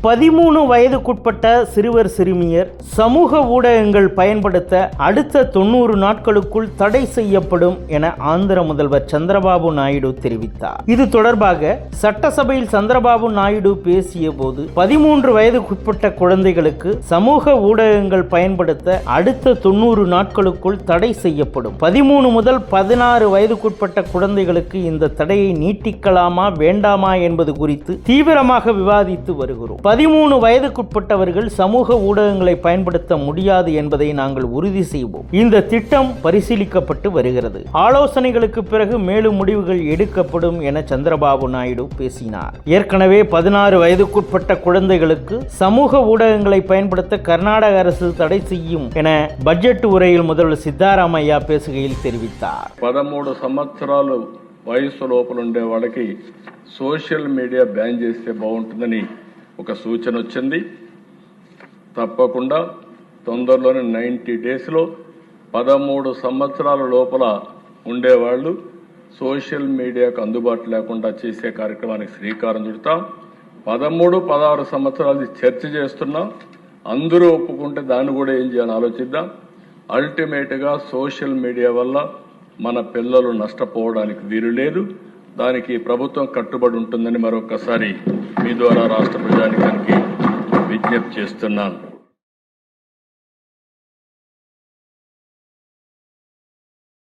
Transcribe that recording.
13 வயதுக்குட்பட்ட சிறுவர் சிறுமியர் சமூக ஊடகங்கள் பயன்படுத்த அடுத்த 90 நாட்களுக்குள் தடை செய்யப்படும் என ஆந்திர முதல்வர் சந்திரபாபு நாயுடு தெரிவித்தார். இது தொடர்பாக சட்டசபையில் சந்திரபாபு நாயுடு பேசிய போது 13 வயதுக்குட்பட்ட குழந்தைகளுக்கு சமூக ஊடகங்கள் பயன்படுத்த அடுத்த 90 நாட்களுக்குள் தடை செய்யப்படும். 13 முதல் 16 வயதுக்குட்பட்ட குழந்தைகளுக்கு இந்த தடையை நீட்டிக்கலாமா வேண்டாமா என்பது குறித்து தீவிரமாக விவாதித்து வருகிறோம். 13 வயதுக்குட்பட்டவர்கள் சமூக ஊடகங்களை பயன்படுத்த முடியாது என்பதை நாங்கள் உறுதி செய்வோம். இந்த திட்டம் பரிசீலிக்கப்பட்டு வருகிறது. ஆலோசனைகளுக்கு பிறகு மேலும் முடிவுகள் எடுக்கப்படும் என சந்திரபாபு நாயுடு பேசினார். ஏற்கனவே 16 வயதுக்குட்பட்ட குழந்தைகளுக்கு சமூக ஊடகங்களை பயன்படுத்த கர்நாடக அரசு தடை செய்யும் என பட்ஜெட் உரையில் முதல்வர் சித்தாராமையா பேசுகையில் தெரிவித்தார். 13 సంవత్సరాలు వయసు లోపల ఉండే వాళ్ళకి సోషల్ మీడియా బ్యాన్ చేస్తే బాగుంటుందని ఒక సూచన వచ్చింది. తప్పకుండా తొందరలోనే 90 డేస్లో 13 సంవత్సరాల లోపల ఉండేవాళ్ళు సోషల్ మీడియాకు అందుబాటు లేకుండా చేసే కార్యక్రమానికి శ్రీకారం చుడతాం. 13, 16 సంవత్సరాలు చర్చ చేస్తున్నాం. అందరూ ఒప్పుకుంటే దాన్ని కూడా ఏం చేయాలని ఆలోచిద్దాం. అల్టిమేట్గా సోషల్ మీడియా వల్ల మన పిల్లలు నష్టపోవడానికి వీలు లేదు. దానికి ప్రభుత్వం కట్టుబడి ఉంటుందని మరొకసారి మీ ద్వారా రాష్ట్ర ప్రజానికానికి విజ్ఞప్తి చేస్తున్నాను.